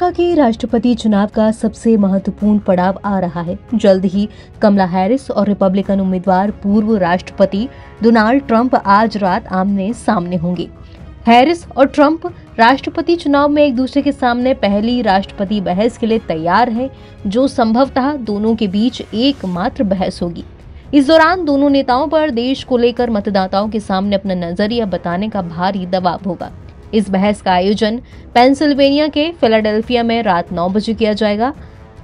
America के राष्ट्रपति चुनाव का सबसे महत्वपूर्ण पड़ाव आ रहा है। जल्द ही कमला हैरिस और रिपब्लिकन उम्मीदवार पूर्व राष्ट्रपति डोनाल्ड ट्रंप आज रात आमने सामने होंगे। हैरिस और ट्रंप राष्ट्रपति चुनाव में एक दूसरे के सामने पहली राष्ट्रपति बहस के लिए तैयार हैं, जो संभवतः दोनों के बीच एकमात्र बहस होगी। इस दौरान दोनों नेताओं पर देश को लेकर मतदाताओं के सामने अपना नजरिया बताने का भारी दबाव होगा। इस बहस का आयोजन पेंसिल्वेनिया के फिलाडेल्फिया में रात 9 बजे किया जाएगा।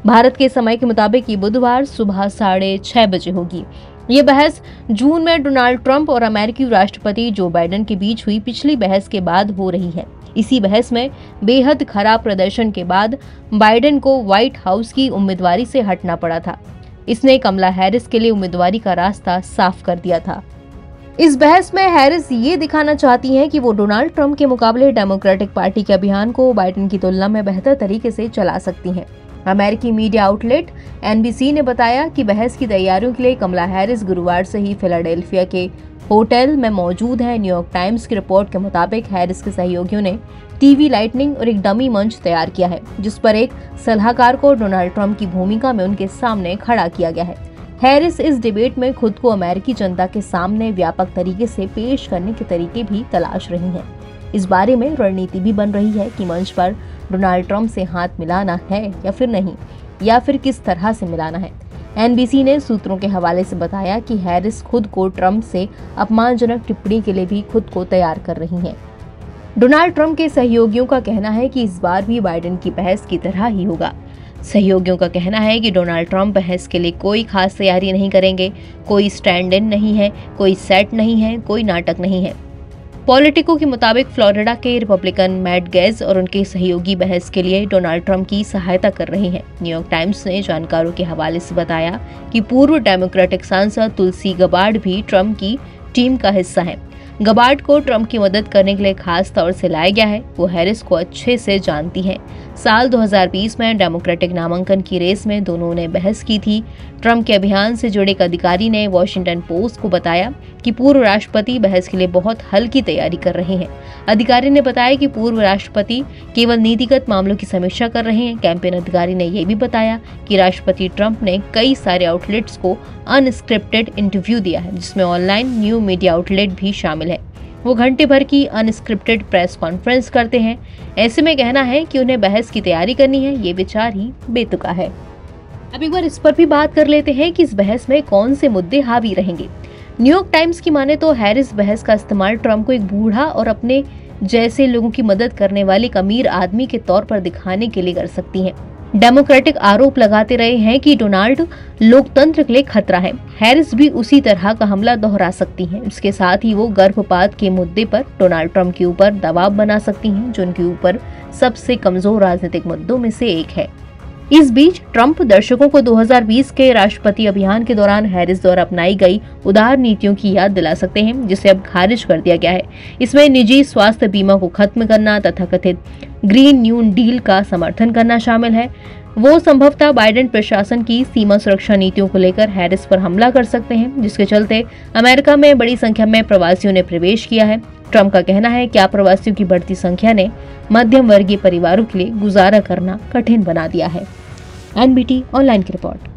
भारत के समय के मुताबिक ये बुधवार सुबह 6:30 बजे होगी। ये बहस जून में डोनाल्ड ट्रंप और अमेरिकी राष्ट्रपति जो बाइडेन के बीच हुई पिछली बहस के बाद हो रही है। इसी बहस में बेहद खराब प्रदर्शन के बाद बाइडेन को व्हाइट हाउस की उम्मीदवारी से हटना पड़ा था। इसने कमला हैरिस के लिए उम्मीदवारी का रास्ता साफ कर दिया था। इस बहस में हैरिस ये दिखाना चाहती हैं कि वो डोनाल्ड ट्रंप के मुकाबले डेमोक्रेटिक पार्टी के अभियान को बाइडेन की तुलना में बेहतर तरीके से चला सकती हैं। अमेरिकी मीडिया आउटलेट एनबीसी ने बताया कि बहस की तैयारियों के लिए कमला हैरिस गुरुवार से ही फिलाडेल्फिया के होटल में मौजूद है। न्यूयॉर्क टाइम्स की रिपोर्ट के मुताबिक हैरिस के सहयोगियों ने टीवी लाइटनिंग और एक डमी मंच तैयार किया है, जिस पर एक सलाहकार को डोनाल्ड ट्रंप की भूमिका में उनके सामने खड़ा किया गया है। हैरिस इस डिबेट में खुद को अमेरिकी जनता के सामने व्यापक तरीके से पेश करने के तरीके भी तलाश रही हैं। इस बारे में रणनीति भी बन रही है कि मंच पर डोनाल्ड ट्रंप से हाथ मिलाना है या फिर नहीं, या फिर किस तरह से मिलाना है। एनबीसी ने सूत्रों के हवाले से बताया कि हैरिस खुद को ट्रंप से अपमानजनक टिप्पणी के लिए भी खुद को तैयार कर रही हैं। डोनाल्ड ट्रंप के सहयोगियों का कहना है कि इस बार भी बाइडेन की बहस की तरह ही होगा। सहयोगियों का कहना है कि डोनाल्ड ट्रंप बहस के लिए कोई खास तैयारी नहीं करेंगे, कोई स्टैंड इन नहीं है, कोई सेट नहीं है, कोई नाटक नहीं है। पॉलिटिको के मुताबिक फ्लोरिडा के रिपब्लिकन मैट गेज और उनके सहयोगी बहस के लिए डोनाल्ड ट्रंप की सहायता कर रहे हैं। न्यूयॉर्क टाइम्स ने जानकारों के हवाले से बताया कि पूर्व डेमोक्रेटिक सांसद तुलसी गबार्ड भी ट्रंप की टीम का हिस्सा है। गबार्ड को ट्रंप की मदद करने के लिए खास तौर से लाया गया है। वो हैरिस को अच्छे से जानती हैं। साल 2020 में डेमोक्रेटिक नामांकन की रेस में दोनों ने बहस की थी। ट्रंप के अभियान से जुड़े एक अधिकारी ने वॉशिंगटन पोस्ट को बताया कि पूर्व राष्ट्रपति बहस के लिए बहुत हल्की तैयारी कर रहे हैं। अधिकारी ने बताया कि पूर्व राष्ट्रपति केवल नीतिगत मामलों की समीक्षा कर रहे हैं। कैंपेन अधिकारी ने यह भी बताया कि राष्ट्रपति ट्रंप ने कई सारे आउटलेट्स को अनस्क्रिप्टेड इंटरव्यू दिया है, जिसमें ऑनलाइन न्यू मीडिया आउटलेट भी शामिल है। वो घंटे भर की अनस्क्रिप्टेड प्रेस कॉन्फ्रेंस करते हैं। ऐसे में कहना है कि उन्हें बहस की तैयारी करनी है, ये विचार ही बेतुका है। अब एक बार इस पर भी बात कर लेते हैं कि इस बहस में कौन से मुद्दे हावी रहेंगे। न्यूयॉर्क टाइम्स की माने तो हैरिस बहस का इस्तेमाल ट्रंप को एक बूढ़ा और अपने जैसे लोगों की मदद करने वाले एक अमीर आदमी के तौर पर दिखाने के लिए कर सकती हैं। डेमोक्रेटिक आरोप लगाते रहे हैं कि डोनाल्ड लोकतंत्र के लिए खतरा है। हैरिस भी उसी तरह का हमला दोहरा सकती हैं। इसके साथ ही वो गर्भपात के मुद्दे पर डोनाल्ड ट्रंप के ऊपर दबाव बना सकती हैं, जो उनके ऊपर सबसे कमजोर राजनीतिक मुद्दों में से एक है। इस बीच ट्रंप दर्शकों को 2020 के राष्ट्रपति अभियान के दौरान हैरिस द्वारा अपनाई गई उदार नीतियों की याद दिला सकते हैं, जिसे अब खारिज कर दिया गया है। इसमें निजी स्वास्थ्य बीमा को खत्म करना तथा कथित ग्रीन न्यू डील का समर्थन करना शामिल है। वो संभवतः बाइडेन प्रशासन की सीमा सुरक्षा नीतियों को लेकर हैरिस पर हमला कर सकते हैं, जिसके चलते अमेरिका में बड़ी संख्या में प्रवासियों ने प्रवेश किया है। ट्रंप का कहना है कि प्रवासियों की बढ़ती संख्या ने मध्यम वर्गीय परिवारों के लिए गुजारा करना कठिन बना दिया है। एनबीटी ऑनलाइन की रिपोर्ट।